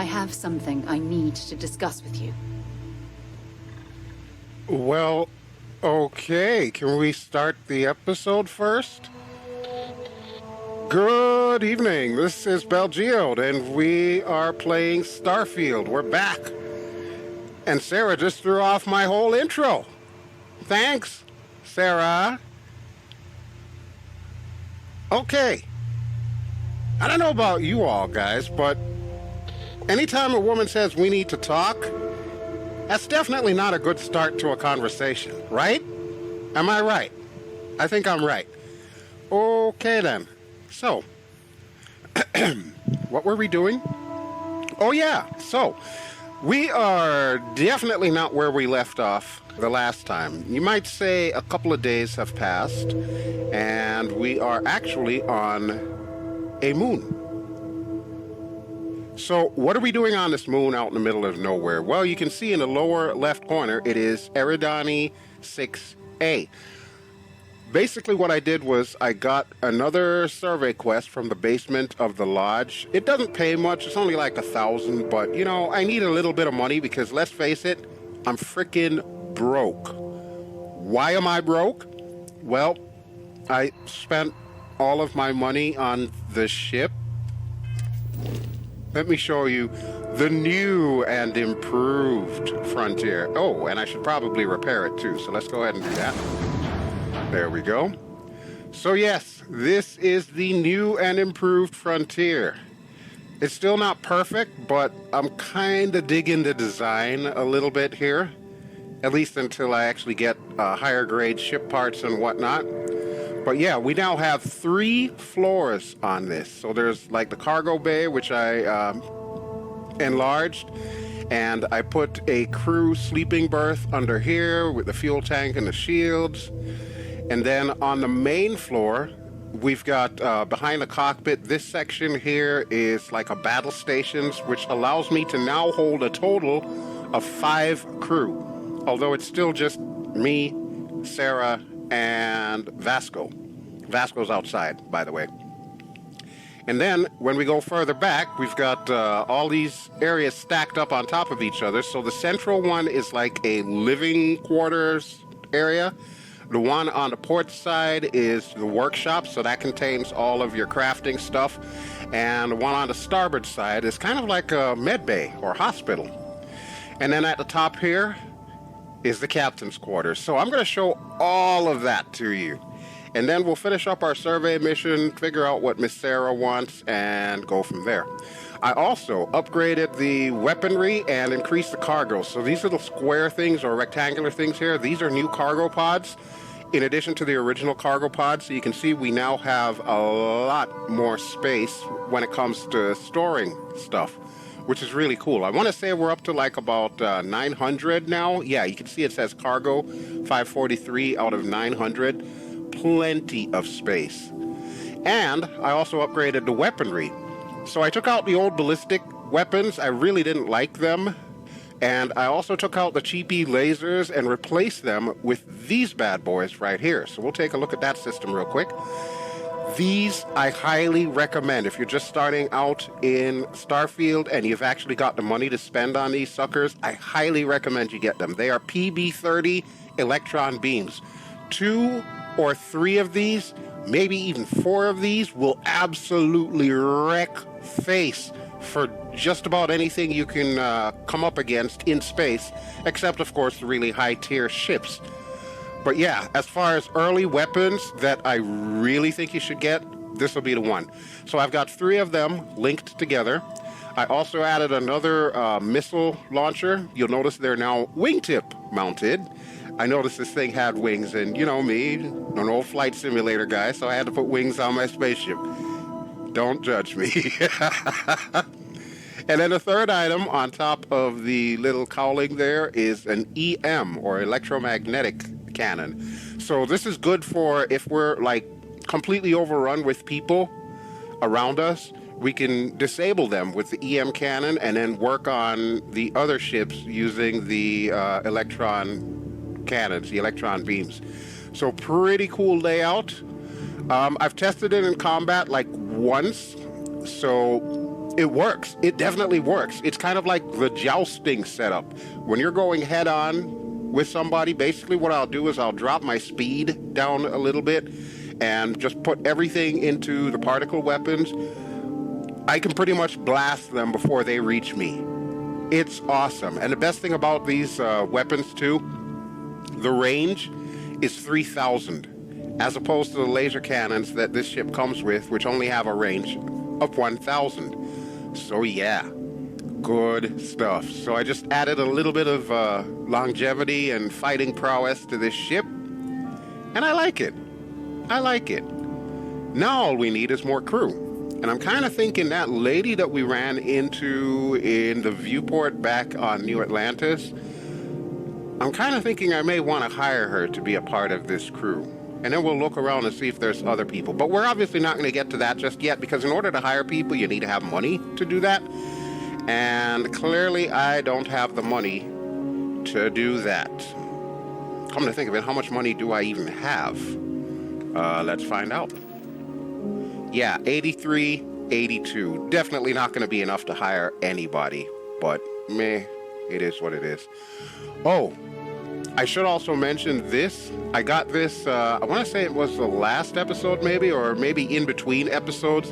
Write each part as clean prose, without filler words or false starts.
have something I need to discuss with you. Well, okay. Can we start the episode first? Good evening. This is BelGeode, and we are playing Starfield. We're back. And Sarah just threw off my whole intro. Thanks, Sarah. Okay. I don't know about you all, guys, but anytime a woman says we need to talk, that's definitely not a good start to a conversation, right? Am I right? I think I'm right. Okay, then. So, what were we doing? Oh, yeah. So, we are definitely not where we left off the last time. You might say a couple of days have passed, and we are actually on a moon. So, what are we doing on this moon out in the middle of nowhere? Well, you can see in the lower left corner, it is Eridani 6A. Basically, what I did was I got another survey quest from the basement of the lodge. It doesn't pay much. It's only like 1,000, but, you know, I need a little bit of money because, let's face it, I'm freaking broke. Why am I broke? Well, I spent all of my money on the ship. Let me show you the new and improved Frontier. Oh, and I should probably repair it too, so let's go ahead and do that. There we go. So yes, this is the new and improved Frontier. It's still not perfect, but I'm kind of digging the design a little bit here. At least until I actually get higher grade ship parts and whatnot. But yeah, we now have 3 floors on this. So there's like the cargo bay, which I enlarged. And I put a crew sleeping berth under here with the fuel tank and the shields. And then on the main floor, we've got behind the cockpit, this section here is like a battle stations, which allows me to now hold a total of 5 crew. Although it's still just me, Sarah, and Vasco. Vasco's outside, by the way. And then, when we go further back, we've got all these areas stacked up on top of each other. So the central one is like a living quarters area. The one on the port side is the workshop, so that contains all of your crafting stuff. And the one on the starboard side is kind of like a med bay or hospital. And then at the top here is the captain's quarters. So I'm going to show all of that to you. And then we'll finish up our survey mission, figure out what Miss Sarah wants, and go from there. I also upgraded the weaponry and increased the cargo. So these little square things or rectangular things here, these are new cargo pods, in addition to the original cargo pods. So you can see we now have a lot more space when it comes to storing stuff, which is really cool. I want to say we're up to like about 900 now. Yeah, you can see it says cargo 543 out of 900. Plenty of space. And I also upgraded the weaponry. So I took out the old ballistic weapons. I really didn't like them. And I also took out the cheapy lasers and replaced them with these bad boys right here. So we'll take a look at that system real quick. These I highly recommend. If you're just starting out in Starfield and you've actually got the money to spend on these suckers, I highly recommend you get them. They are PB-30 electron beams. 2 or 3 of these, maybe even 4 of these, will absolutely wreck face for just about anything you can come up against in space, except, of course, the really high-tier ships. But yeah, as far as early weapons that I really think you should get, this will be the one. So I've got 3 of them linked together. I also added another missile launcher. You'll notice they're now wingtip mounted. I noticed this thing had wings, and you know me, an old flight simulator guy, so I had to put wings on my spaceship. Don't judge me. And then the third item on top of the little cowling there is an EM, or electromagnetic cannon. So this is good for if we're like completely overrun with people around us. We can disable them with the EM cannon and then work on the other ships using the electron cannons, the electron beams. So pretty cool layout. I've tested it in combat like once, so It works. It definitely works. It's kind of like the jousting setup. When you're going head on with somebody, basically what I'll do is I'll drop my speed down a little bit and just put everything into the particle weapons. I can pretty much blast them before they reach me. It's awesome. And the best thing about these weapons too, the range is 3,000, as opposed to the laser cannons that this ship comes with, which only have a range of 1,000. So yeah, good stuff. So I just added a little bit of longevity and fighting prowess to this ship, and I like it. I like it. Now all we need is more crew. And I'm kind of thinking that lady that we ran into in the viewport back on New Atlantis, I'm kind of thinking I may want to hire her to be a part of this crew. And then we'll look around and see if there's other people. But we're obviously not going to get to that just yet, because in order to hire people, you need to have money to do that. And clearly, I don't have the money to do that. Come to think of it, how much money do I even have? Let's find out. Yeah, 83, 82. Definitely not going to be enough to hire anybody. But, meh, it is what it is. Oh, I should also mention this. I got this, I want to say it was the last episode maybe, or maybe in between episodes.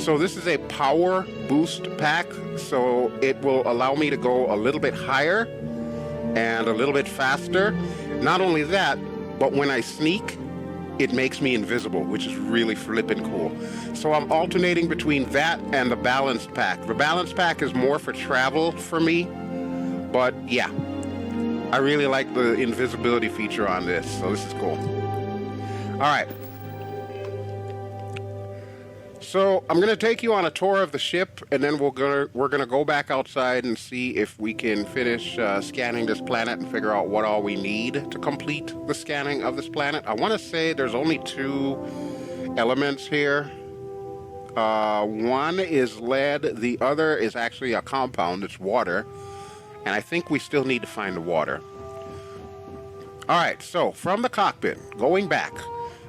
So this is a power boost pack. So it will allow me to go a little bit higher and a little bit faster. Not only that, but when I sneak, it makes me invisible, which is really flippin' cool. So I'm alternating between that and the balanced pack. The balanced pack is more for travel for me, but yeah. I really like the invisibility feature on this, so this is cool. All right. So I'm going to take you on a tour of the ship, and then we're gonna go back outside and see if we can finish scanning this planet and figure out what all we need to complete the scanning of this planet. I want to say there's only 2 elements here. One is lead, the other is actually a compound, it's water. And I think we still need to find the water. All right, so from the cockpit, going back,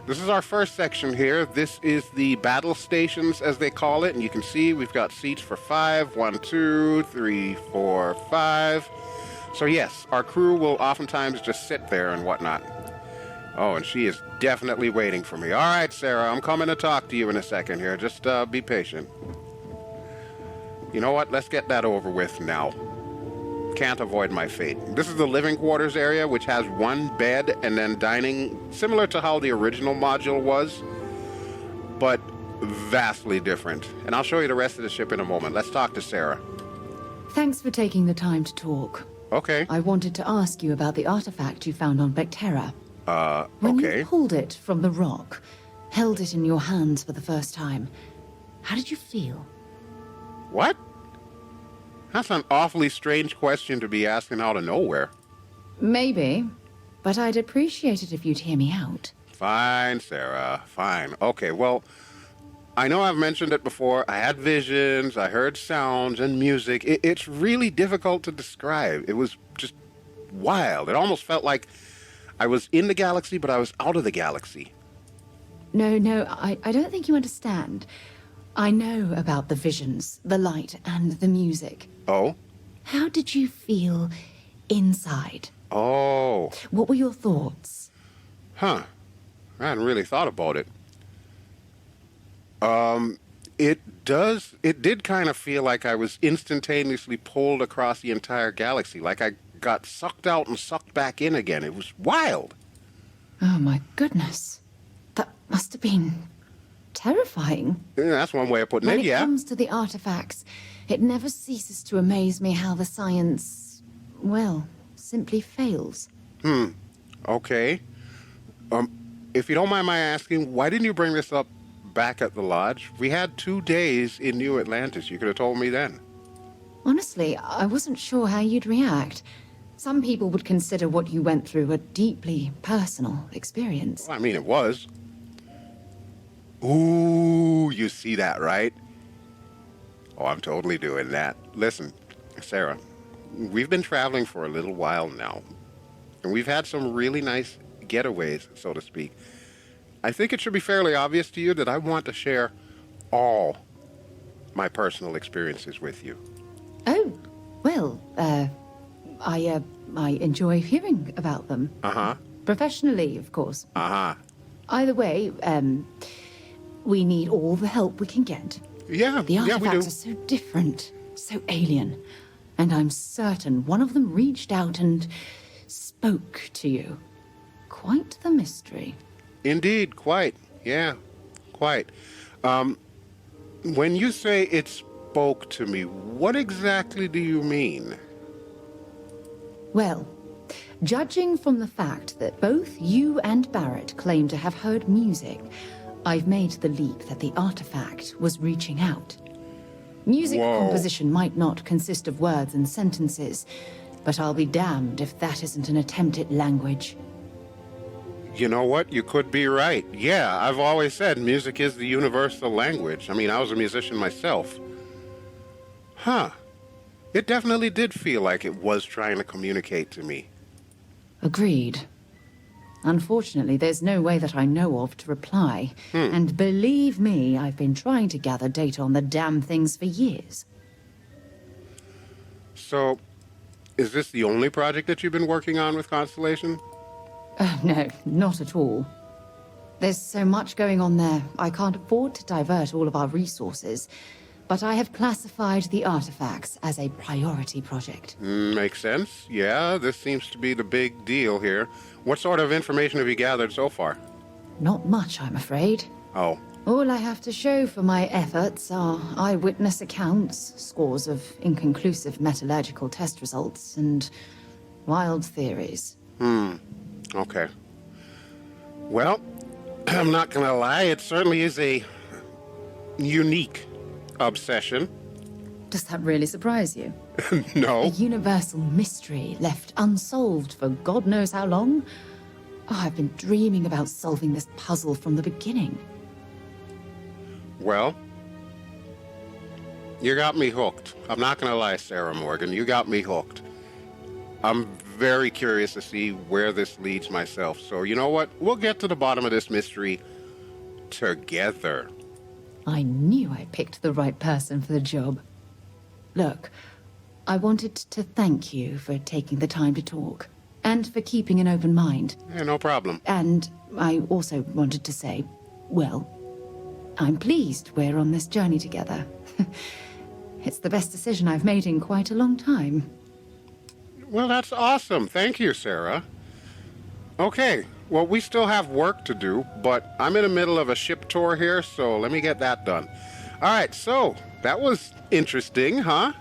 this is our first section here. This is the battle stations, as they call it. And you can see we've got seats for 5. 1, 2, 3, 4, 5. So yes, our crew will oftentimes just sit there and whatnot. Oh, and she is definitely waiting for me. All right, Sarah, I'm coming to talk to you in a second here. Just be patient. You know what? Let's get that over with now. Can't avoid my fate. This is the living quarters area, which has 1 bed and then dining, similar to how the original module was, but vastly different. And I'll show you the rest of the ship in a moment. Let's talk to Sarah. Thanks for taking the time to talk. Okay. I wanted to ask you about the artifact you found on Bethesda. When okay. you pulled it from the rock, held it in your hands for the first time, how did you feel? What? That's an awfully strange question to be asking out of nowhere. Maybe, but I'd appreciate it if you'd hear me out. Fine, Sarah, fine. Okay, well, I know I've mentioned it before. I had visions, I heard sounds and music. It's really difficult to describe. It was just wild. It almost felt like I was in the galaxy, but I was out of the galaxy. No, I don't think you understand. I know about the visions, the light, and the music. Oh? How did you feel inside? Oh. What were your thoughts? Huh. I hadn't really thought about it. It did kind of feel like I was instantaneously pulled across the entire galaxy, like I got sucked out and sucked back in again. It was wild. Oh my goodness. That must have been terrifying. Yeah, that's one way of putting When it, yeah. it comes to the artifacts, it never ceases to amaze me how the science, well, simply fails. Okay. If you don't mind my asking, why didn't you bring this up back at the lodge? We had 2 days in New Atlantis. You could have told me then. Honestly, I wasn't sure how you'd react. Some people would consider what you went through a deeply personal experience. Well, I mean, it was. Ooh, you see that, right? Oh, I'm totally doing that. Listen, Sarah, we've been traveling for a little while now, and we've had some really nice getaways, so to speak. I think it should be fairly obvious to you that I want to share all my personal experiences with you. Oh, well, I enjoy hearing about them. Uh-huh. Professionally, of course. Uh-huh. Either way, we need all the help we can get. Yeah, The yeah, we artifacts do. are so different, so alien. And I'm certain one of them reached out and spoke to you. Quite the mystery. Indeed, quite. Yeah, quite. When you say it spoke to me, what exactly do you mean? Well, judging from the fact that both you and Barrett claim to have heard music, I've made the leap that the artifact was reaching out. Music Whoa. composition might not consist of words and sentences, but I'll be damned if that isn't an attempt at language. You know what? You could be right. Yeah, I've always said music is the universal language. I mean, I was a musician myself. Huh. It definitely did feel like it was trying to communicate to me. Agreed. Unfortunately, there's no way that I know of to reply. And believe me, I've been trying to gather data on the damn things for years. So, is this the only project that you've been working on with Constellation? No, not at all. There's so much going on there, I can't afford to divert all of our resources. But I have classified the artifacts as a priority project. Makes sense. Yeah, this seems to be the big deal here. What sort of information have you gathered so far? Not much, I'm afraid. Oh, All I have to show for my efforts are eyewitness accounts, scores of inconclusive metallurgical test results, and wild theories. okay. Well, I'm not gonna lie, it certainly is a unique obsession. Does that really surprise you? A No. universal mystery left unsolved for God knows how long? Oh, I've been dreaming about solving this puzzle from the beginning. Well, you got me hooked. I'm not gonna lie, Sarah Morgan, you got me hooked. I'm very curious to see where this leads myself. So you know what? We'll get to the bottom of this mystery together. I knew I picked the right person for the job. Look, I wanted to thank you for taking the time to talk, and for keeping an open mind. Yeah, no problem. And I also wanted to say, well, I'm pleased we're on this journey together. It's the best decision I've made in quite a long time. Well, that's awesome. Thank you, Sarah. Okay, well, we still have work to do, but I'm in the middle of a ship tour here, so let me get that done. All right, so that was interesting, huh?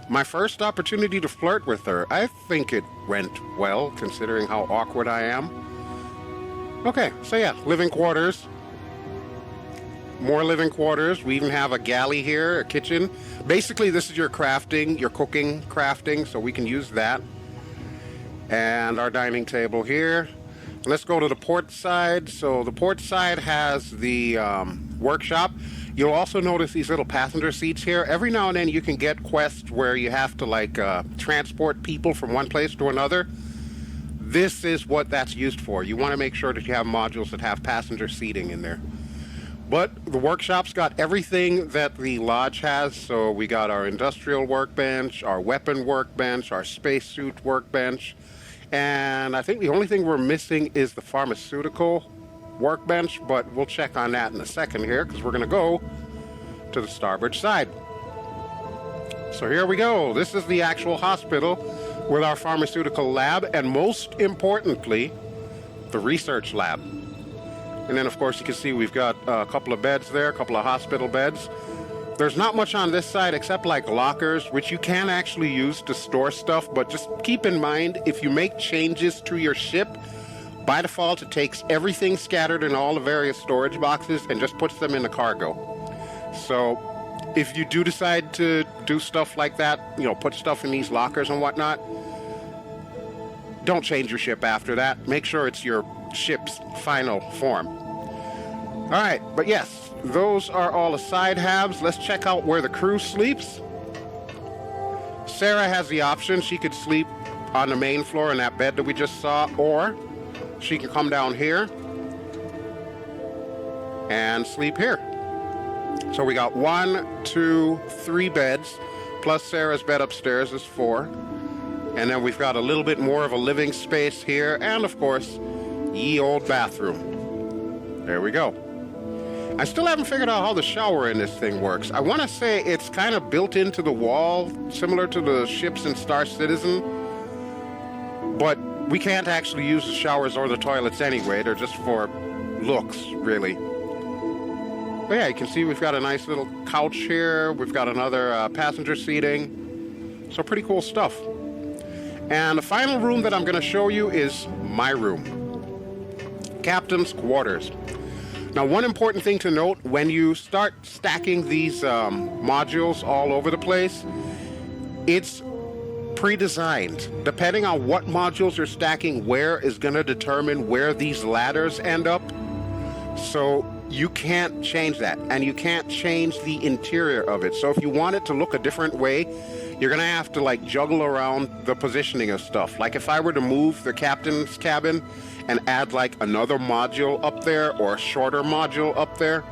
My first opportunity to flirt with her. I think it went well, considering how awkward I am. Okay, so yeah, living quarters. More living quarters. We even have a galley here, a kitchen. Basically, this is your crafting, your cooking crafting, so we can use that. And our dining table here. Let's go to the port side. So the port side has the workshop. You'll also notice these little passenger seats here. Every now and then you can get quests where you have to like transport people from one place to another. This is what that's used for. You want to make sure that you have modules that have passenger seating in there. But the workshop's got everything that the lodge has. So we got our industrial workbench, our weapon workbench, our spacesuit workbench. And I think the only thing we're missing is the pharmaceutical workbench, but we'll check on that in a second here because we're going to go to the starboard side. So here we go. This is the actual hospital with our pharmaceutical lab and most importantly, the research lab. And then, of course, you can see we've got a couple of beds there, a couple of hospital beds. There's not much on this side except like lockers, which you can actually use to store stuff. But just keep in mind, if you make changes to your ship, by default, it takes everything scattered in all the various storage boxes and just puts them in the cargo. So if you do decide to do stuff like that, you know, put stuff in these lockers and whatnot, don't change your ship after that. Make sure it's your ship's final form. All right, but yes, those are all the side halves. Let's check out where the crew sleeps. Sarah has the option. She could sleep on the main floor in that bed that we just saw, or she can come down here and sleep here. So we got 1, 2, 3 beds, plus Sarah's bed upstairs is 4. And then we've got a little bit more of a living space here, and of course, ye old bathroom. There we go. I still haven't figured out how the shower in this thing works. I want to say it's kind of built into the wall, similar to the ships in Star Citizen. But we can't actually use the showers or the toilets anyway. They're just for looks, really. But yeah, you can see we've got a nice little couch here. We've got another passenger seating. So pretty cool stuff. And the final room that I'm going to show you is my room. Captain's quarters. Now, one important thing to note, when you start stacking these modules all over the place, it's pre-designed. Depending on what modules you're stacking where is going to determine where these ladders end up. So you can't change that, and you can't change the interior of it. So if you want it to look a different way, you're going to have to like juggle around the positioning of stuff. Like if I were to move the captain's cabin and add like another module up there or a shorter module up there,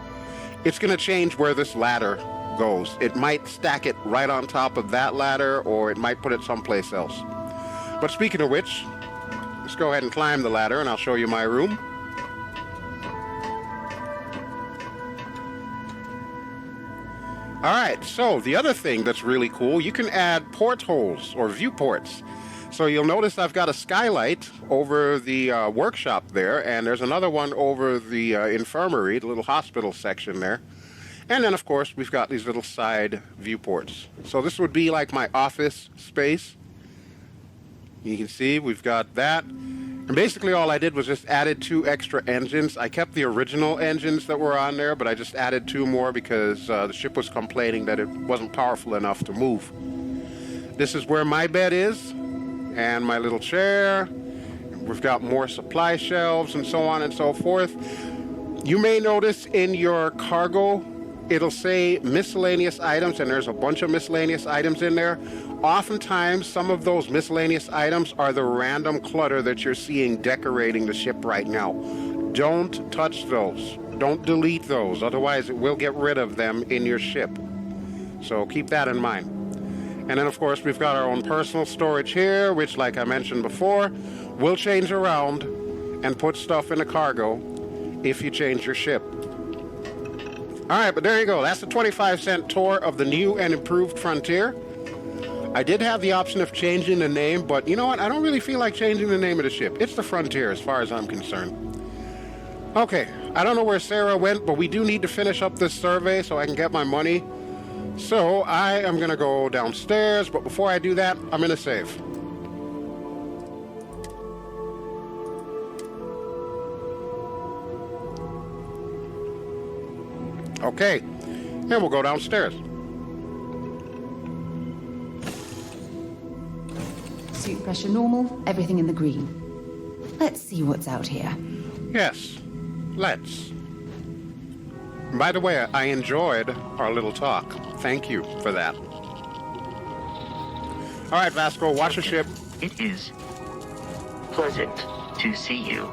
it's going to change where this ladder goes. It might stack it right on top of that ladder, or it might put it someplace else. But speaking of which, let's go ahead and climb the ladder and I'll show you my room. All right, so the other thing that's really cool, you can add portholes or viewports. So you'll notice I've got a skylight over the workshop there, and there's another one over the infirmary, the little hospital section there. And then, of course, we've got these little side viewports. So this would be like my office space. You can see we've got that. And basically all I did was just added 2 extra engines. I kept the original engines that were on there, but I just added 2 more because the ship was complaining that it wasn't powerful enough to move. This is where my bed is, and my little chair. We've got more supply shelves and so on and so forth. You may notice in your cargo, it'll say miscellaneous items, and there's a bunch of miscellaneous items in there. Oftentimes, some of those miscellaneous items are the random clutter that you're seeing decorating the ship right now. Don't touch those. Don't delete those, otherwise it will get rid of them in your ship. So keep that in mind. And then, of course, we've got our own personal storage here, which, like I mentioned before, will change around and put stuff in the cargo if you change your ship. All right, but there you go. That's the 25-cent tour of the new and improved Frontier. I did have the option of changing the name, but you know what? I don't really feel like changing the name of the ship. It's the Frontier as far as I'm concerned. Okay, I don't know where Sarah went, but we do need to finish up this survey so I can get my money. So I am going to go downstairs, but before I do that, I'm going to save. Okay, and we'll go downstairs. Suit pressure normal, everything in the green. Let's see what's out here. Yes, let's. By the way, I enjoyed our little talk. Thank you for that. All right, Vasco, watch the ship. It is pleasant to see you.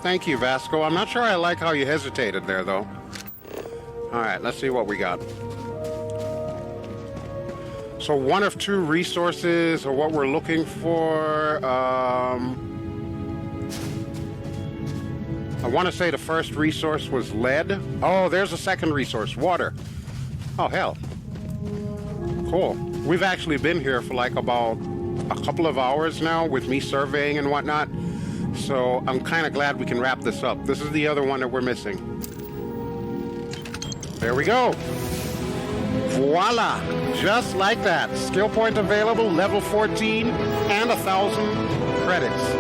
Thank you, Vasco. I'm not sure I like how you hesitated there, though. All right, let's see what we got. So 1 of 2 resources are what we're looking for. I want to say the first resource was lead. Oh, there's a second resource, water. Oh, hell. Cool. We've actually been here for like about a couple of hours now with me surveying and whatnot. So I'm kind of glad we can wrap this up. This is the other one that we're missing. There we go. Voila. Just like that. Skill point available, level 14, and 1,000 credits.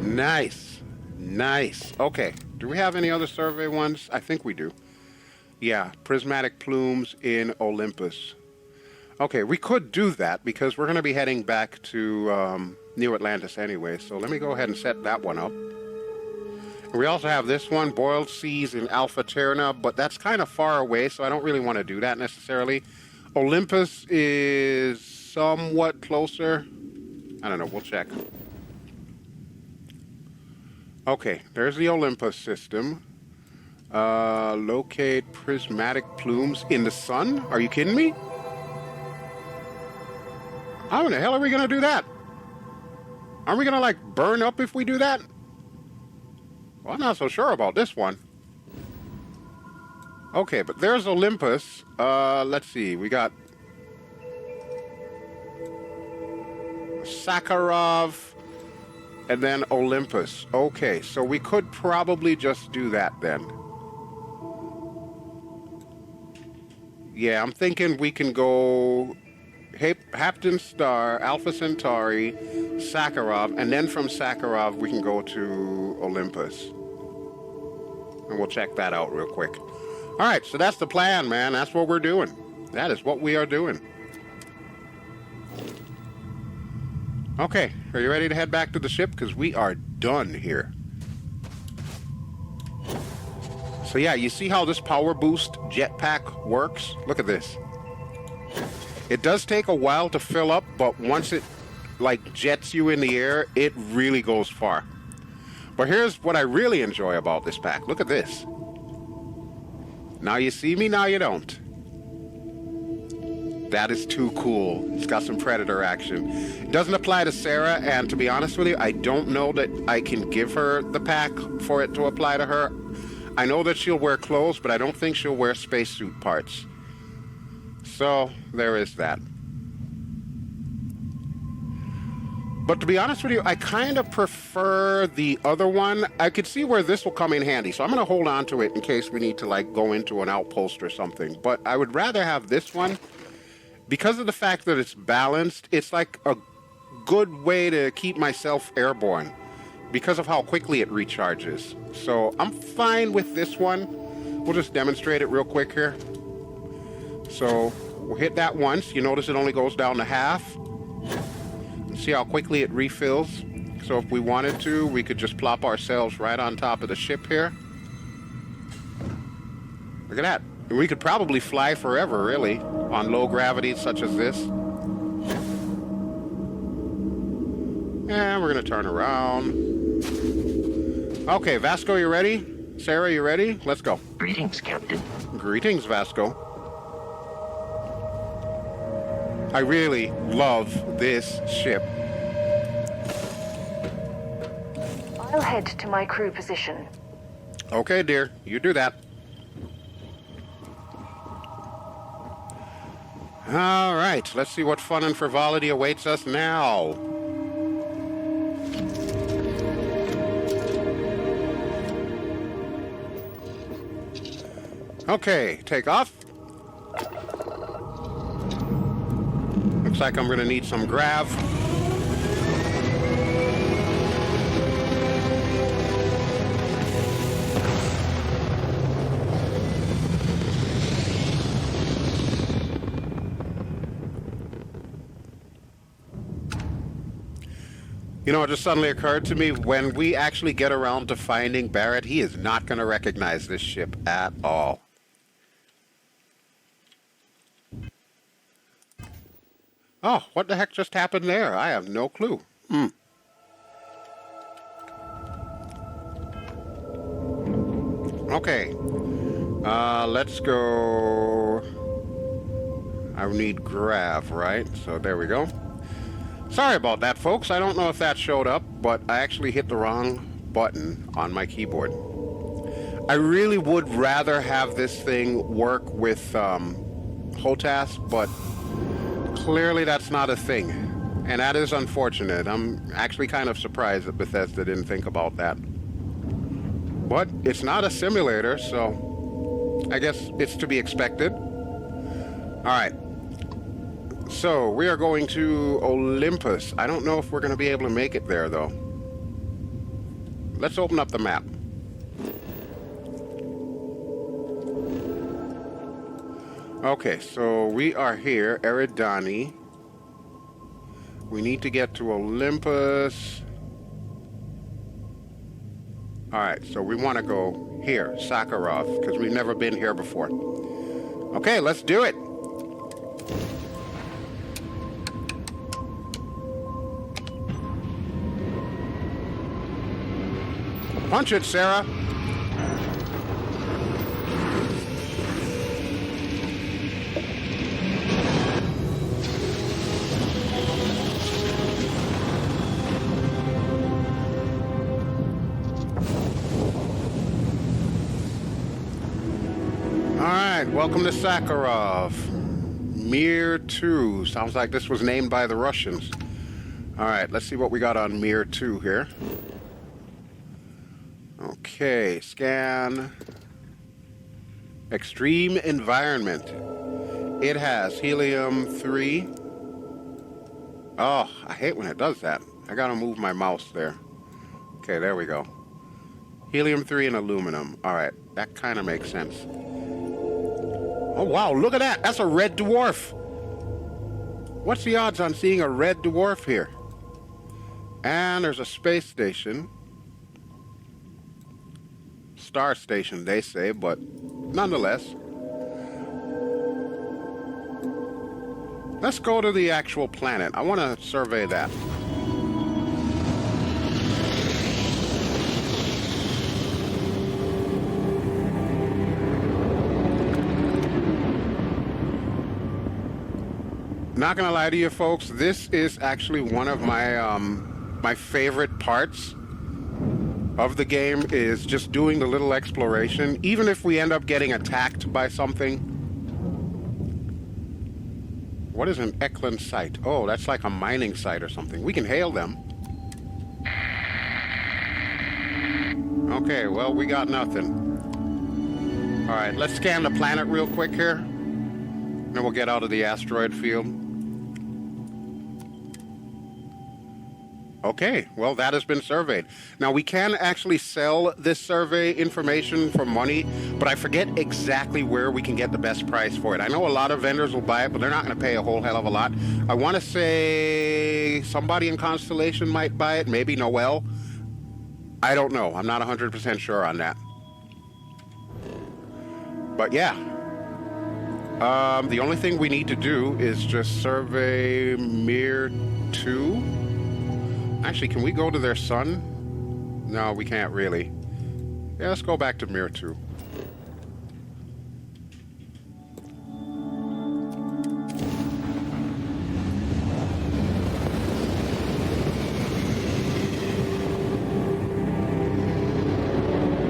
Nice. Nice. Okay. Do we have any other survey ones? I think we do. Yeah. Prismatic plumes in Olympus. Okay, we could do that because we're going to be heading back to New Atlantis anyway. So let me go ahead and set that one up. And we also have this one, Boiled Seas in Alpha Terna, but that's kind of far away, so I don't really want to do that necessarily. Olympus is somewhat closer. I don't know, we'll check. Okay, there's the Olympus system. Locate prismatic plumes in the sun? Are you kidding me? How in the hell are we gonna do that? Aren't we gonna, like, burn up if we do that? Well, I'm not so sure about this one. Okay, but there's Olympus. Let's see. We got Sakharov and then Olympus. Okay, so we could probably just do that then. Yeah, I'm thinking we can go Hapton Star, Alpha Centauri, Sakharov, and then from Sakharov we can go to Olympus. And we'll check that out real quick. All right, so that's the plan, man. That's what we're doing. That is what we are doing. Okay, are you ready to head back to the ship? Because we are done here. So yeah, you see how this power boost jetpack works? Look at this. It does take a while to fill up, but once it like jets you in the air, it really goes far. But here's what I really enjoy about this pack. Look at this. Now you see me, now you don't. That is too cool. It's got some Predator action. It doesn't apply to Sarah, and to be honest with you, I don't know that I can give her the pack for it to apply to her. I know that she'll wear clothes, but I don't think she'll wear spacesuit parts. So, there is that. But to be honest with you, I kind of prefer the other one. I could see where this will come in handy, so I'm going to hold on to it in case we need to, like, go into an outpost or something. But I would rather have this one. Because of the fact that it's balanced, it's like a good way to keep myself airborne because of how quickly it recharges. So I'm fine with this one. We'll just demonstrate it real quick here. So we'll hit that once. You notice it only goes down to half. See how quickly it refills. So if we wanted to, we could just plop ourselves right on top of the ship here. Look at that. We could probably fly forever, really, on low gravity such as this. And we're going to turn around. Okay, Vasco, you ready? Sarah, you ready? Let's go. Greetings, Captain. Greetings, Vasco. I really love this ship. I'll head to my crew position. Okay, dear, you do that. All right, let's see what fun and frivolity awaits us now. Okay, take off. Looks like I'm going to need some grav. You know, it just suddenly occurred to me, when we actually get around to finding Barrett, he is not going to recognize this ship at all. Oh, what the heck just happened there? I have no clue. Okay. Let's go. I need grav, right? So there we go. Sorry about that, folks. I don't know if that showed up, but I actually hit the wrong button on my keyboard. I really would rather have this thing work with HOTAS, but clearly that's not a thing. And that is unfortunate. I'm actually kind of surprised that Bethesda didn't think about that. But it's not a simulator, so I guess it's to be expected. All right. So, we are going to Olympus. I don't know if we're going to be able to make it there, though. Let's open up the map. Okay, so we are here, Eridani. We need to get to Olympus. Alright, so we want to go here, Sakharov, because we've never been here before. Okay, let's do it. Punch it, Sarah. right, welcome to Sakharov. Mir 2. Sounds like this was named by the Russians. All right, let's see what we got on Mir 2 here. Okay, scan. Extreme environment. It has helium-3. Oh, I hate when it does that. I gotta move my mouse there. Okay, there we go. Helium-3 and aluminum. All right, that kind of makes sense. Oh, wow, look at that. That's a red dwarf. What's the odds on seeing a red dwarf here? And there's a space station. Star station, they say, but nonetheless. Let's go to the actual planet. I want to survey that. Not gonna lie to you folks, this is actually one of my my favorite parts of the game, is just doing the little exploration, even if we end up getting attacked by something. What is an Eklund site? Oh, that's like a mining site or something. We can hail them. Okay, well, we got nothing. All right, let's scan the planet real quick here. Then we'll get out of the asteroid field. Okay, well, that has been surveyed. Now, we can actually sell this survey information for money, but I forget exactly where we can get the best price for it. I know a lot of vendors will buy it, but they're not going to pay a whole hell of a lot. I want to say somebody in Constellation might buy it, maybe Noel. I don't know. I'm not 100% sure on that. But yeah. The only thing we need to do is just survey Mir 2. Actually, can we go to their sun? No, we can't really. Yeah, let's go back to Mir 2.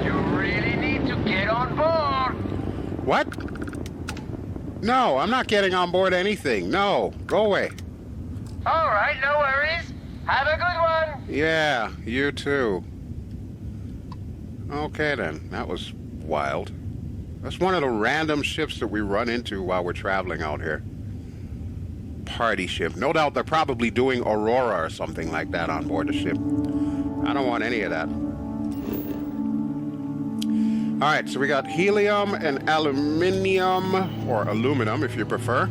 You really need to get on board. What? No, I'm not getting on board anything. No, go away. All right, no worries. Have a good one. Yeah, you too. Okay then, that was wild. That's one of the random ships that we run into while we're traveling out here. Party ship. No doubt they're probably doing Aurora or something like that on board the ship. I don't want any of that. Alright, so we got helium and aluminium, or aluminum if you prefer.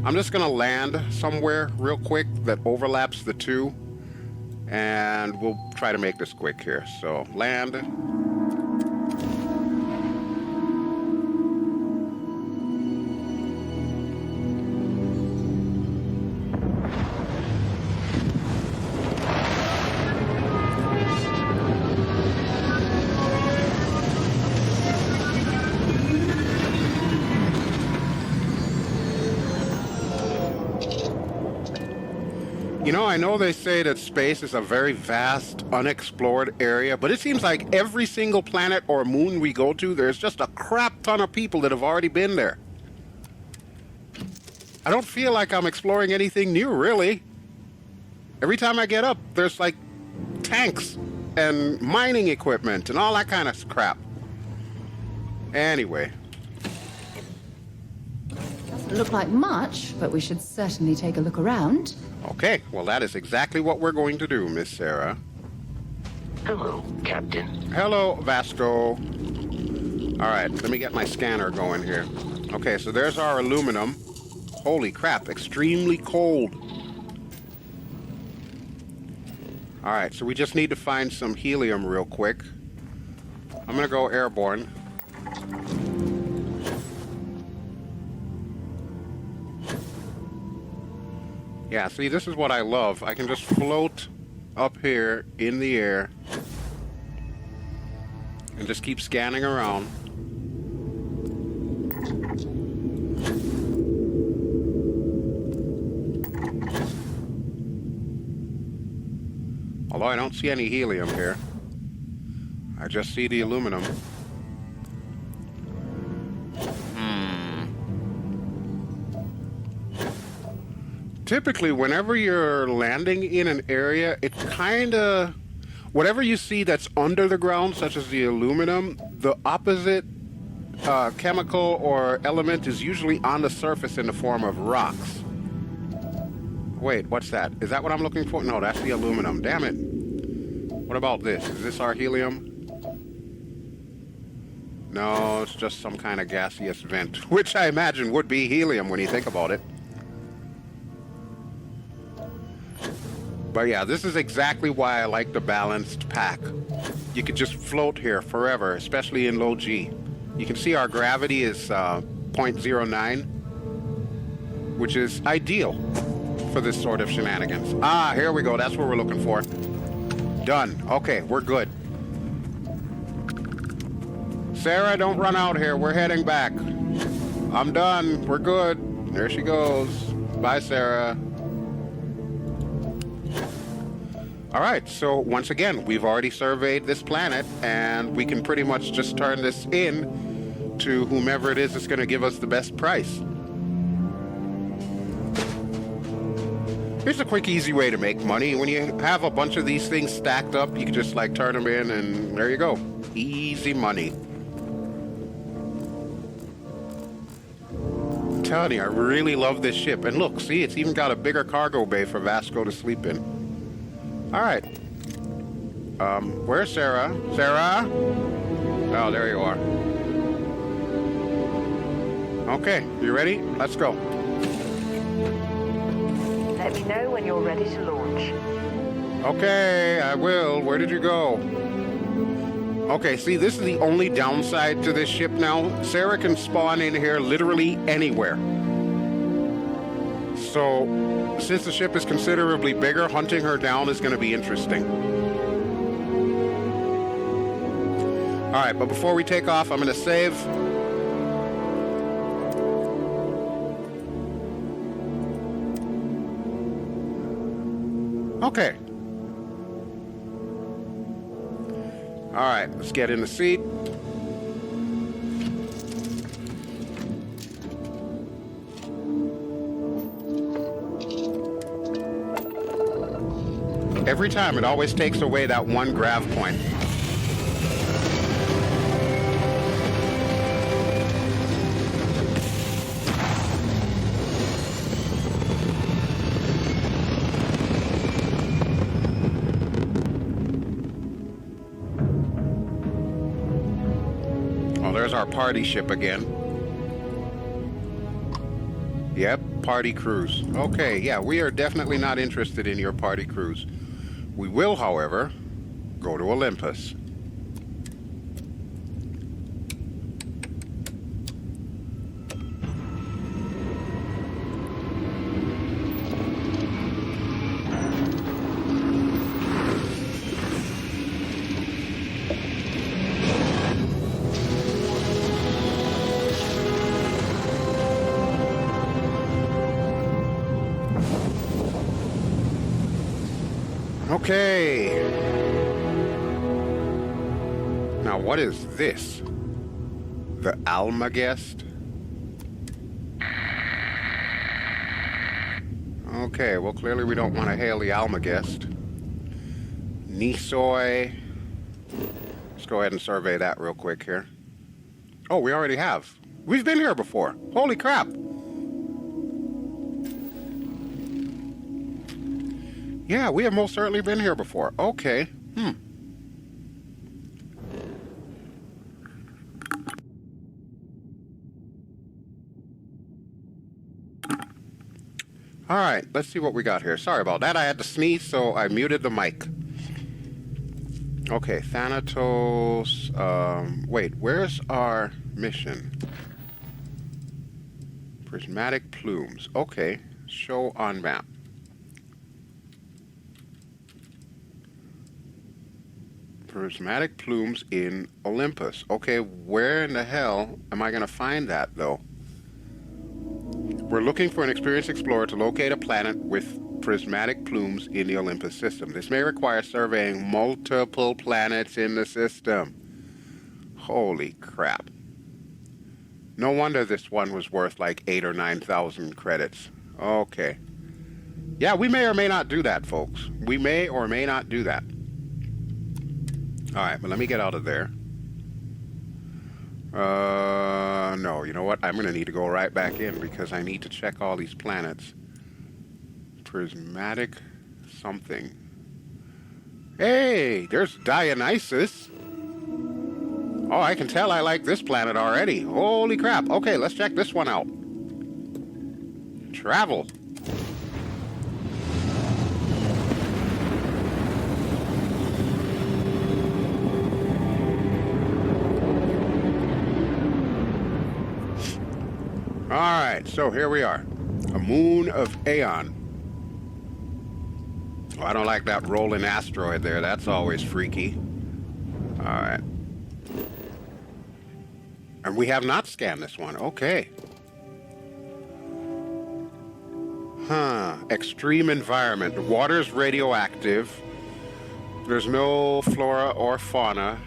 I'm just going to land somewhere real quick that overlaps the two, and we'll try to make this quick here. So, land. You know, I know they say that space is a very vast, unexplored area, but it seems like every single planet or moon we go to, there's just a crap ton of people that have already been there. I don't feel like I'm exploring anything new, really. Every time I get up, there's like tanks and mining equipment and all that kind of crap. Anyway. Doesn't look like much, but we should certainly take a look around. Okay, well, that is exactly what we're going to do, Miss Sarah. Hello, Captain. Hello, Vasco. All right, let me get my scanner going here. Okay, so there's our aluminum. Holy crap, extremely cold. All right, so we just need to find some helium real quick. I'm gonna go airborne. Yeah, see, this is what I love. I can just float up here in the air and just keep scanning around. Although I don't see any helium here. I just see the aluminum. typically, whenever you're landing in an area, it's kind of... Whatever you see that's under the ground, such as the aluminum, the opposite chemical or element is usually on the surface in the form of rocks. Wait, what's that? Is that what I'm looking for? No, that's the aluminum. Damn it. What about this? Is this our helium? No, it's just some kind of gaseous vent, which I imagine would be helium when you think about it. But yeah, this is exactly why I like the balanced pack. You could just float here forever, especially in low G. You can see our gravity is 0.09, which is ideal for this sort of shenanigans. Ah, here we go. That's what we're looking for. Done. Okay, we're good. Sarah, don't run out here. We're heading back. I'm done. We're good. There she goes. Bye, Sarah. All right, so once again, we've already surveyed this planet, and we can pretty much just turn this in to whomever it is that's going to give us the best price. Here's a quick, easy way to make money. When you have a bunch of these things stacked up, you can just like turn them in, and there you go. Easy money. I'm telling you, I really love this ship. And look, see, it's even got a bigger cargo bay for Vasco to sleep in. All right. Where's Sarah? Sarah? Oh, there you are. Okay, you ready? Let's go. Let me know when you're ready to launch. Okay, I will. Where did you go? Okay, see, this is the only downside to this ship now. Sarah can spawn in here literally anywhere. So, since the ship is considerably bigger, hunting her down is going to be interesting. All right, but before we take off, I'm going to save. Okay. All right, let's get in the seat. Every time, it always takes away that one grav point. Oh, there's our party ship again. Yep, party cruise. Okay, yeah, we are definitely not interested in your party cruise. We will, however, go to Olympus. Okay. Now, what is this? The Almagest? Okay, well, clearly we don't want to hail the Almagest. Nisoi. Let's go ahead and survey that real quick here. Oh, we already have. We've been here before. Holy crap. Yeah, we have most certainly been here before. Okay. All right, let's see what we got here. Sorry about that. I had to sneeze, so I muted the mic. Okay, Thanatos. Wait, where's our mission? Prismatic plumes. Okay, show on map. Prismatic plumes in Olympus. Okay, where in the hell am I going to find that, though? We're looking for an experienced explorer to locate a planet with prismatic plumes in the Olympus system. This may require surveying multiple planets in the system. Holy crap. No wonder this one was worth like 8,000 or 9,000 credits. Okay. Yeah, we may or may not do that, folks. We may or may not do that. All right, but let me get out of there. No, you know what? I'm going to need to go right back in because I need to check all these planets. Prismatic something. Hey, there's Dionysus. Oh, I can tell I like this planet already. Holy crap. Okay, let's check this one out. Travel. Alright, so here we are. A moon of Aeon. Oh, I don't like that rolling asteroid there. That's always freaky. Alright. And we have not scanned this one. Okay. Huh. Extreme environment. The water's radioactive. There's no flora or fauna.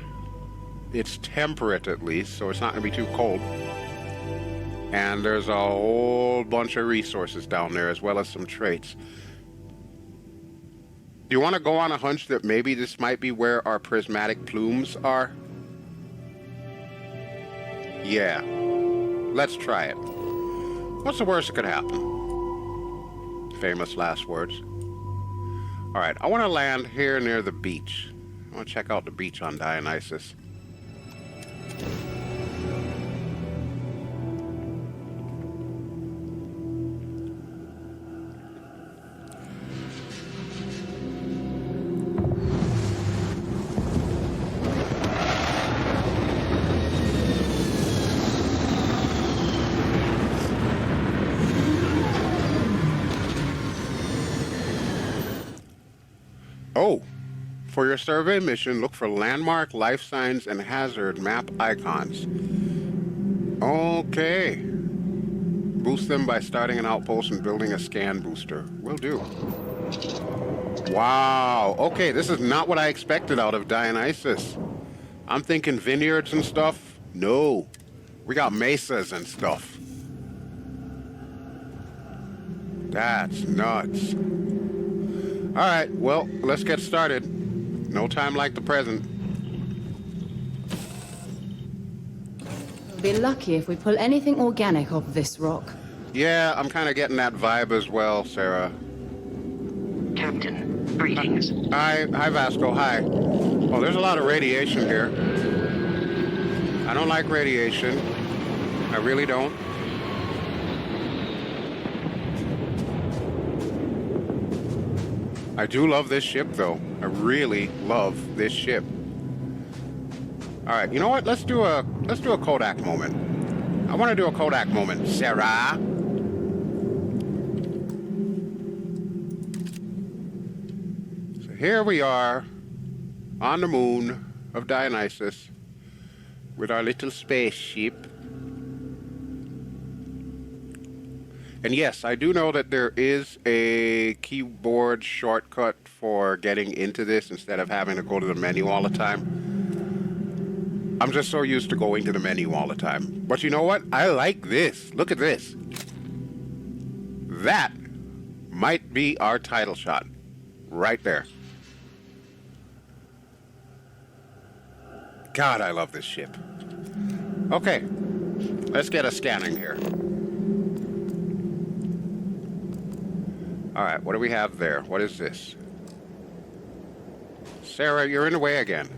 It's temperate at least, so it's not going to be too cold. And there's a whole bunch of resources down there, as well as some traits. Do you want to go on a hunch that maybe this might be where our prismatic plumes are? Yeah. Let's try it. What's the worst that could happen? Famous last words. Alright, I want to land here near the beach. I want to check out the beach on Dionysus. Oh, for your survey mission, look for landmark, life signs, and hazard map icons. Okay. Boost them by starting an outpost and building a scan booster. Will do. Wow. Okay, this is not what I expected out of Dionysus. I'm thinking vineyards and stuff. No. We got mesas and stuff. That's nuts. All right, well, let's get started. No time like the present. We'll be lucky if we pull anything organic off this rock. Yeah, I'm kind of getting that vibe as well, Sarah. Captain, greetings. Hi, Vasco, hi. Oh, there's a lot of radiation here. I don't like radiation. I really don't. I do love this ship, though. I really love this ship. All right, you know what? Let's do a Kodak moment. I want to do a Kodak moment, Sarah. So here we are on the moon of Dionysus with our little spaceship. And yes, I do know that there is a keyboard shortcut for getting into this instead of having to go to the menu all the time. I'm just so used to going to the menu all the time. But you know what? I like this. Look at this. That might be our title shot. Right there. God, I love this ship. Okay. Let's get a scanning here. All right, what do we have there? What is this? Sarah, you're in the way again.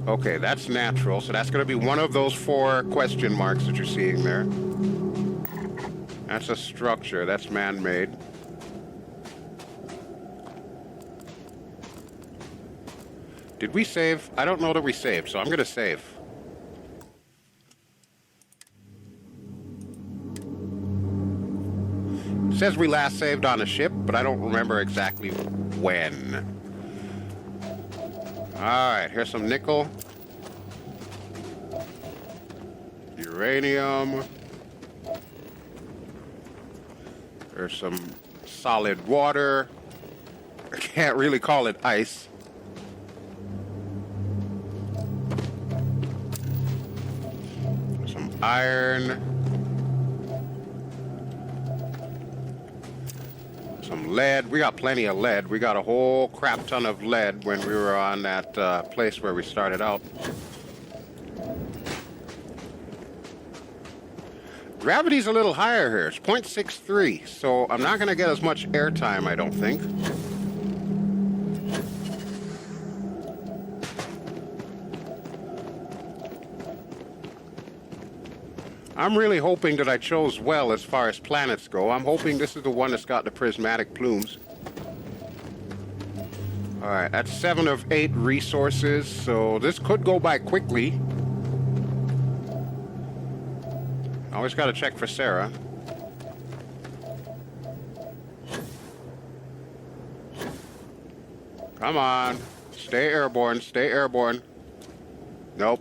Okay, that's natural, so that's going to be one of those 4 question marks that you're seeing there. That's a structure. That's man-made. Did we save? I don't know that we saved, so I'm going to save. It says we last saved on a ship, but I don't remember exactly when. Alright, here's some nickel. Uranium. There's some solid water. I can't really call it ice. Some iron. Some lead. We got plenty of lead. We got a whole crap ton of lead when we were on that place where we started out. Gravity's a little higher here. It's 0.63, so I'm not going to get as much airtime, I don't think. I'm really hoping that I chose well as far as planets go. I'm hoping this is the one that's got the prismatic plumes. Alright, that's 7 of 8 resources, so this could go by quickly. Always got to check for Sarah. Come on. Stay airborne. Stay airborne. Nope.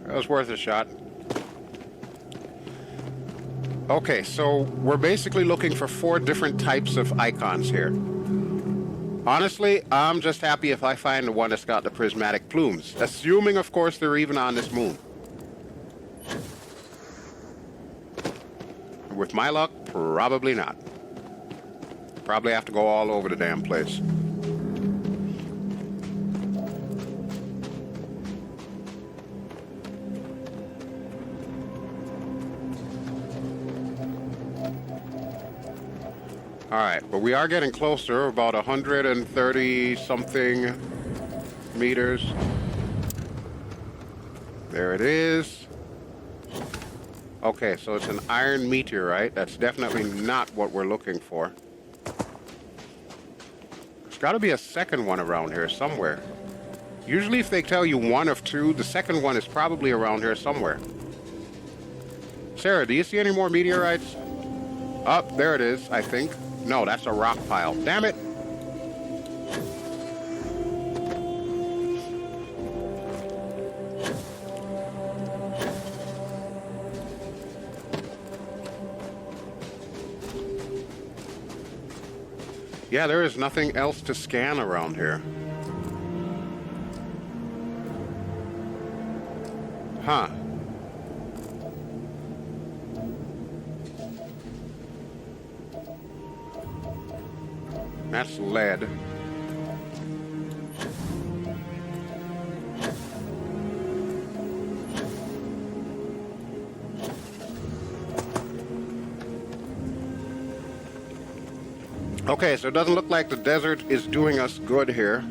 That was worth a shot. Okay, so we're basically looking for 4 different types of icons here. Honestly, I'm just happy if I find the one that's got the prismatic plumes. Assuming, of course, they're even on this moon. With my luck, probably not. Probably have to go all over the damn place. Alright, but we are getting closer, about 130 something meters. There it is. Okay, so it's an iron meteorite. That's definitely not what we're looking for. There's got to be a second one around here somewhere. Usually if they tell you 1 of 2, the second one is probably around here somewhere. Sarah, do you see any more meteorites? Up, there it is, I think. No, that's a rock pile. Damn it! Yeah, there is nothing else to scan around here. Huh. That's lead. Okay, so it doesn't look like the desert is doing us good here.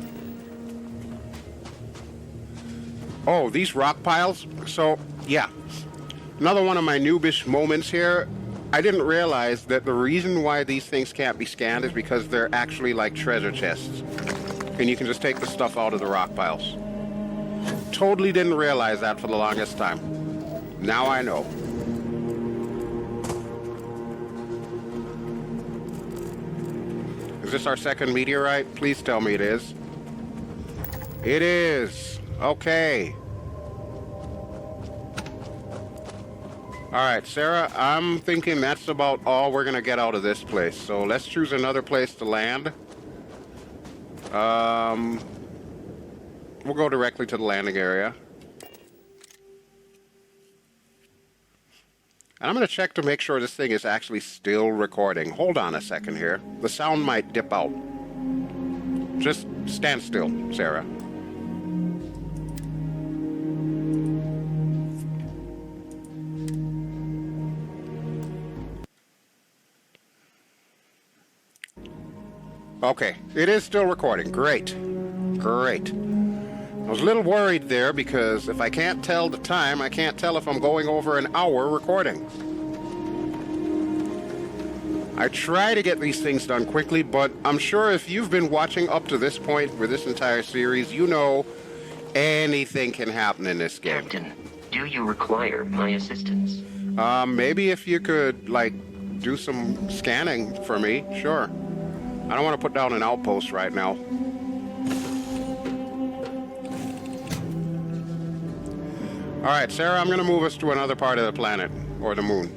Oh, these rock piles? So, yeah. Another one of my noobish moments here. I didn't realize that the reason why these things can't be scanned is because they're actually like treasure chests. And you can just take the stuff out of the rock piles. Totally didn't realize that for the longest time. Now I know. Is this our second meteorite? Please tell me it is. It is. Okay. Alright, Sarah, I'm thinking that's about all we're going to get out of this place. So let's choose another place to land. We'll go directly to the landing area. And I'm going to check to make sure this thing is actually still recording. Hold on a second here. The sound might dip out. Just stand still, Sarah. Okay, it is still recording. Great. Great. I was a little worried there because if I can't tell the time, I can't tell if I'm going over an hour recording. I try to get these things done quickly, but I'm sure if you've been watching up to this point for this entire series, you know anything can happen in this game. Captain, do you require my assistance? Maybe if you could, like, do some scanning for me, sure. I don't want to put down an outpost right now. Alright, Sarah, I'm going to move us to another part of the planet, or the moon.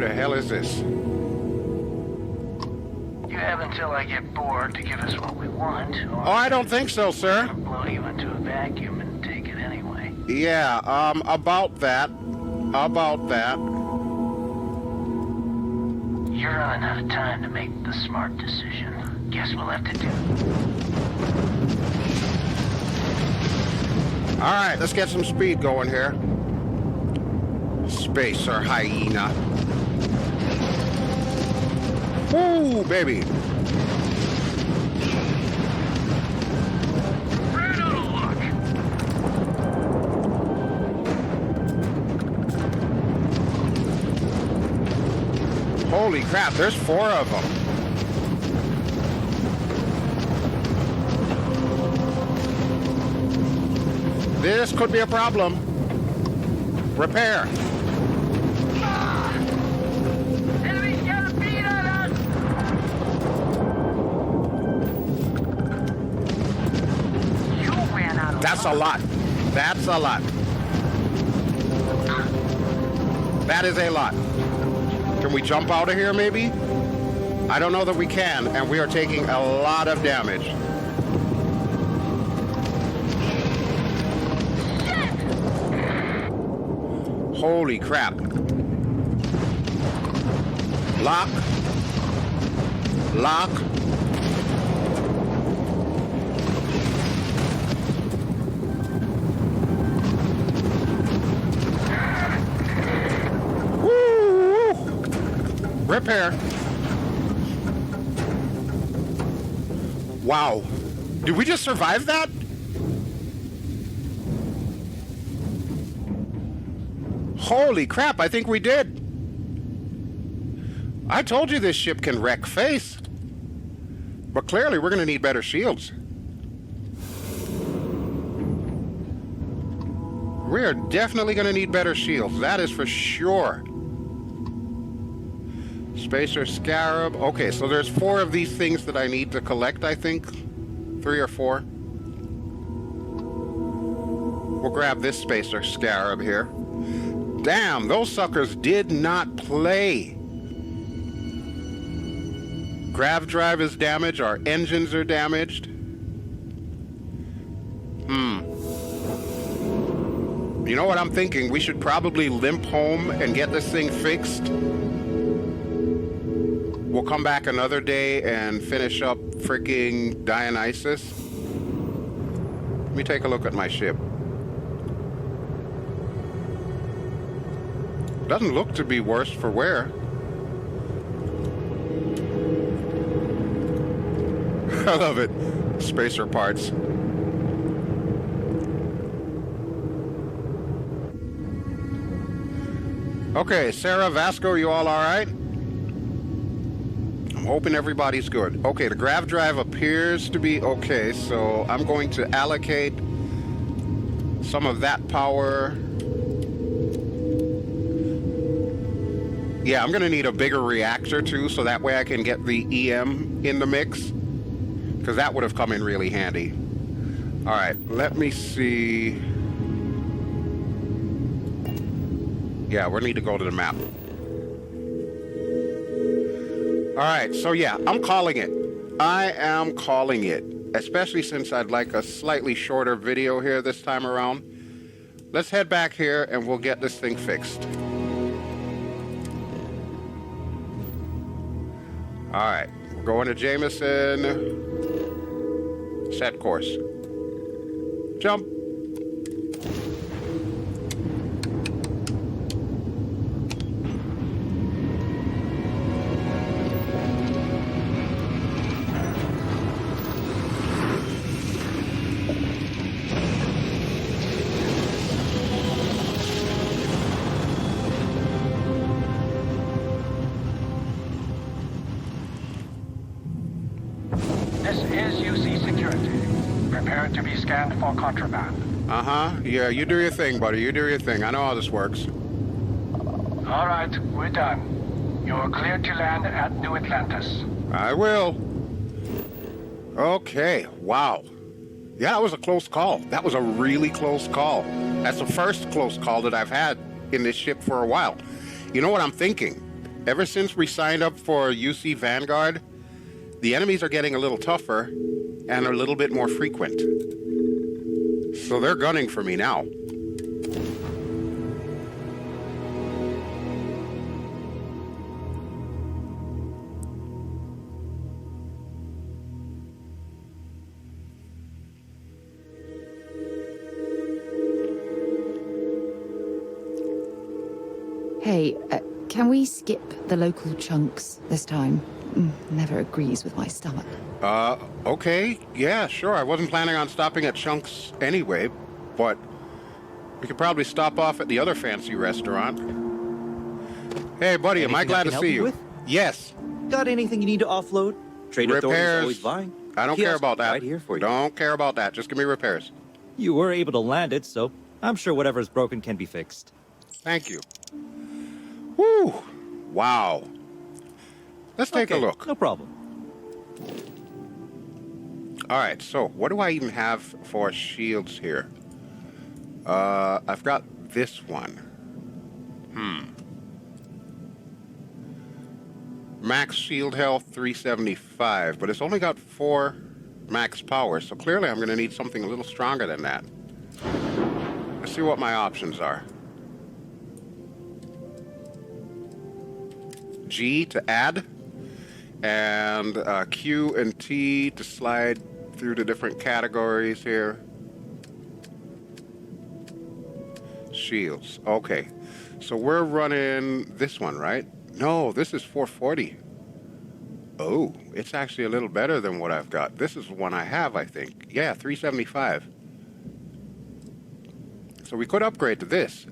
the hell is this? You have until I get bored to give us what we want, or Oh, I don't think so, sir. I'll blow you into a vacuum and take it anyway. Yeah, about that. About that. You're running out of time to make the smart decision. Guess we'll have to do. Alright, let's get some speed going here. Spacer hyena. Woo, baby. Ran out of luck. Holy crap, there's 4 of them. This could be a problem. Repair. Enemy's got a beat on us. You ran out of That's a luck. lot. That's a lot. That is a lot. Can we jump out of here, maybe? I don't know that we can, and we are taking a lot of damage. Holy crap. Lock. Lock. Woo! Repair. Wow. Did we just survive that? Holy crap, I think we did. I told you this ship can wreck face. But clearly we're going to need better shields. We are definitely going to need better shields. That is for sure. Spacer Scarab. Okay, so there's 4 of these things that I need to collect, I think. 3 or 4. We'll grab this Spacer Scarab here. Damn, those suckers did not play. Grav drive is damaged. Our engines are damaged. You know what I'm thinking? We should probably limp home and get this thing fixed. We'll come back another day and finish up freaking Dionysus. Let me take a look at my ship. Doesn't look to be worse for wear. I love it. Spacer parts. Okay, Sarah, Vasco, you all right? I'm hoping everybody's good. Okay, the grav drive appears to be okay, so I'm going to allocate some of that power. Yeah, I'm going to need a bigger reactor too, so that way I can get the EM in the mix, because that would have come in really handy. All right, let me see. Yeah, we need to go to the map. All right, so yeah, I'm calling it. I am calling it, especially since I'd like a slightly shorter video here this time around. Let's head back here and we'll get this thing fixed. All right, we're going to Jameson. Set course. Jump. This is UC Security. Prepare to be scanned for contraband. Uh-huh. Yeah, you do your thing, buddy. You do your thing. I know how this works. All right, we're done. You're cleared to land at New Atlantis. I will. Okay. Wow. Yeah, that was a close call. That was a really close call. That's the first close call that I've had in this ship for a while. You know what I'm thinking? Ever since we signed up for UC Vanguard, the enemies are getting a little tougher and a little bit more frequent. So they're gunning for me now. Hey, can we skip the local chunks this time? Never agrees with my stomach. Okay. Yeah, sure. I wasn't planning on stopping at Chunks anyway, but we could probably stop off at the other fancy restaurant. Hey, buddy, am I Anything glad I can to help see you you? with? Yes. Got anything you need to offload? Trade Authority's Repairs. always buying. I don't care Kiosk about that. Right here for you. Don't care about that. Just give me repairs. You were able to land it, so I'm sure whatever's broken can be fixed. Thank you. Woo! Wow. Let's take a Okay, look. No problem. All right, so what do I even have for shields here? I've got this one. Max shield health 375, but it's only got 4 max power, so clearly I'm going to need something a little stronger than that. Let's see what my options are. G to add, and Q and T to slide through the different categories here. Shields. Okay. So we're running this one, right? No, this is 440. Oh, it's actually a little better than what I've got. This is the one I have, I think. Yeah, 375. So we could upgrade to this.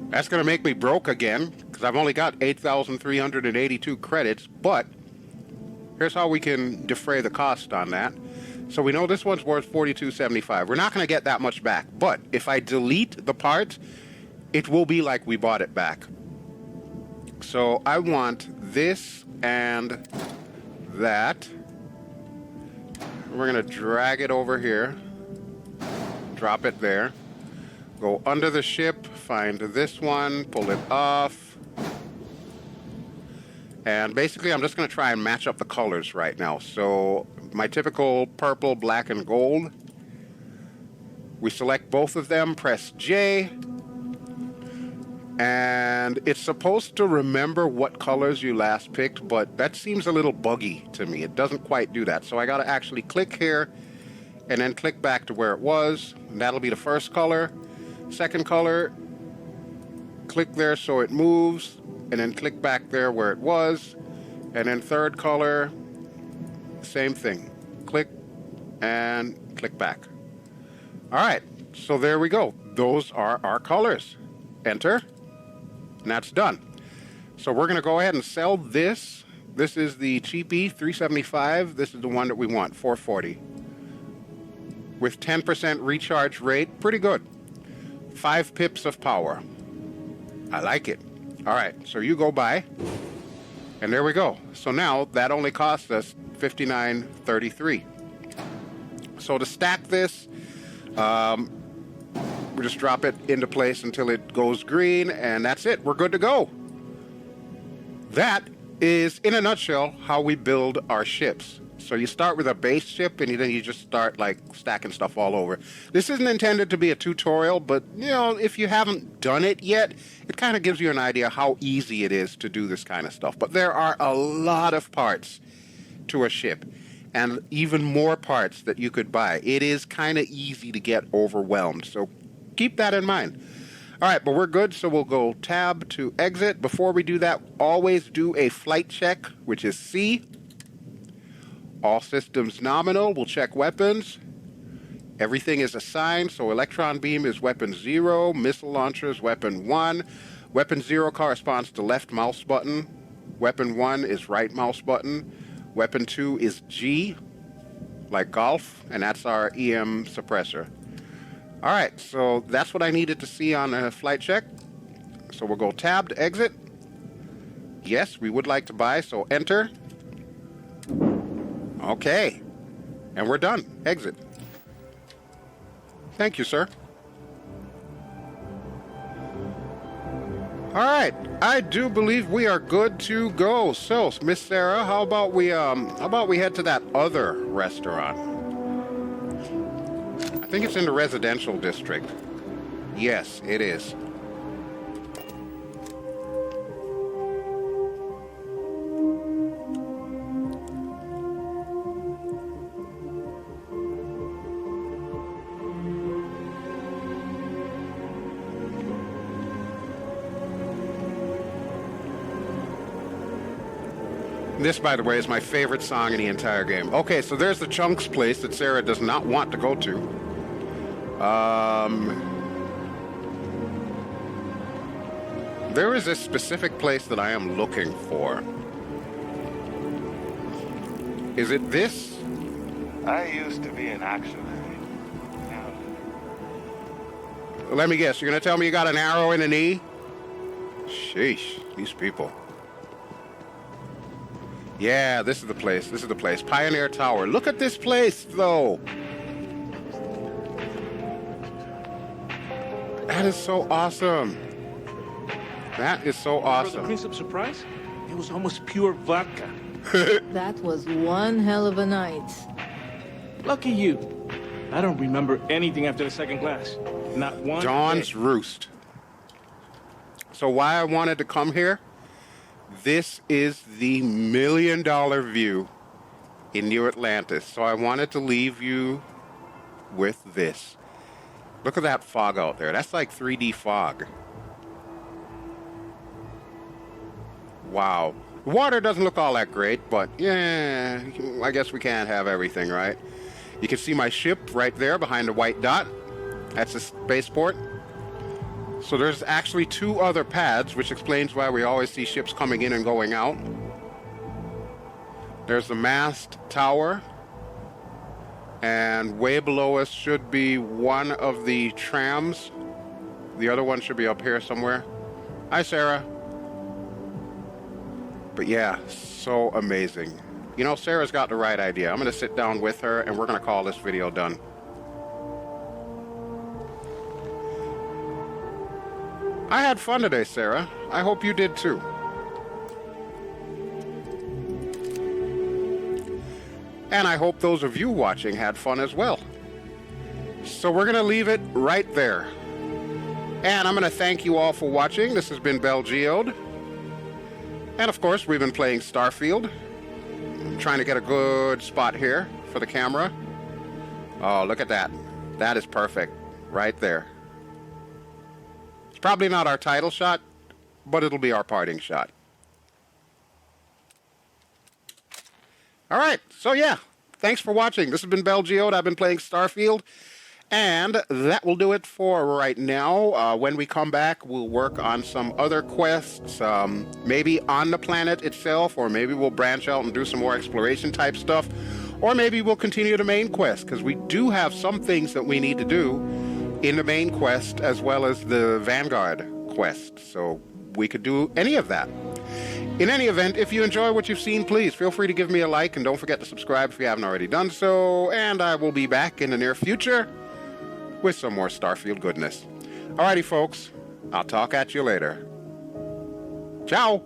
That's going to make me broke again, because I've only got 8,382 credits, but here's how we can defray the cost on that. So we know this one's worth 42.75. We're not going to get that much back, but if I delete the part, it will be like we bought it back. So I want this and that. We're going to drag it over here, drop it there, go under the ship, find this one, pull it off. And basically I'm just going to try and match up the colors right now. So my typical purple, black, and gold. We select both of them, press J, and it's supposed to remember what colors you last picked, but that seems a little buggy to me. It doesn't quite do that. So I got to actually click here and then click back to where it was. And that'll be the first color. Second color, click there so it moves, and then click back there where it was. And then third color, same thing. Click and click back. All right, so there we go. Those are our colors. Enter, and that's done. So we're going to go ahead and sell this. This is the cheapie, 375. This is the one that we want, 440. With 10% recharge rate, pretty good. 5 pips of power. I like it. All right, so you go buy, and there we go. So now that only costs us $59.33. So to stack this, we just drop it into place until it goes green, and that's it. We're good to go. That is, in a nutshell, how we build our ships. So you start with a base ship, and then you just start like stacking stuff all over. This isn't intended to be a tutorial, but you know, if you haven't done it yet, it kind of gives you an idea how easy it is to do this kind of stuff. But there are a lot of parts to a ship, and even more parts that you could buy. It is kind of easy to get overwhelmed, so keep that in mind. All right, but we're good, so we'll go tab to exit. Before we do that, always do a flight check, which is C. All systems nominal. We'll check weapons. Everything is assigned, so electron beam is weapon 0, missile launcher is weapon 1. Weapon 0 corresponds to left mouse button. Weapon 1 is right mouse button. Weapon 2 is G, like golf, and that's our EM suppressor. All right, so that's what I needed to see on a flight check. So we'll go tab to exit. Yes, we would like to buy, so enter. Okay, and we're done. Exit. Thank you, sir. All right, I do believe we are good to go. So, Miss Sarah, how about we head to that other restaurant? I think it's in the residential district. Yes, it is. This, by the way, is my favorite song in the entire game. Okay, so there's the Chunks place that Sarah does not want to go to. There is a specific place that I am looking for. Is it this? I used to be an actuary. Now, Let me guess, you're going to tell me you got an arrow in the knee? Sheesh, these people. Yeah, this is the place. This is the place. Pioneer Tower. Look at this place, though. That is so awesome. That is so For the awesome. Prince of Surprise, it was almost pure vodka. That was one hell of a night. Lucky you. I don't remember anything after the second glass. Not one. Dawn's thing. Roost. So why I wanted to come here? This is the $1 million view in New Atlantis. So I wanted to leave you with this. Look at that fog out there. That's like 3D fog. Wow. The water doesn't look all that great, but yeah, I guess we can't have everything, right? You can see my ship right there behind the white dot. That's a spaceport. So there's actually 2 other pads, which explains why we always see ships coming in and going out. There's the mast tower. And way below us should be one of the trams. The other one should be up here somewhere. Hi, Sarah. But yeah, so amazing. You know, Sarah's got the right idea. I'm going to sit down with her and we're going to call this video done. I had fun today, Sarah. I hope you did too. And I hope those of you watching had fun as well. So we're going to leave it right there. And I'm going to thank you all for watching. This has been BelGeode. And of course, we've been playing Starfield. I'm trying to get a good spot here for the camera. Oh, look at that. That is perfect. Right there. It's probably not our title shot, but it'll be our parting shot. All right, so yeah, thanks for watching. This has been BelGeode. I've been playing Starfield, and that will do it for right now. When we come back, we'll work on some other quests, maybe on the planet itself, or maybe we'll branch out and do some more exploration type stuff, or maybe we'll continue the main quest, because we do have some things that we need to do in the main quest as well as the Vanguard quest, so we could do any of that. In any event, if you enjoy what you've seen, please feel free to give me a like, and don't forget to subscribe if you haven't already done so, and I will be back in the near future with some more Starfield goodness. Alrighty, folks, I'll talk at you later. Ciao!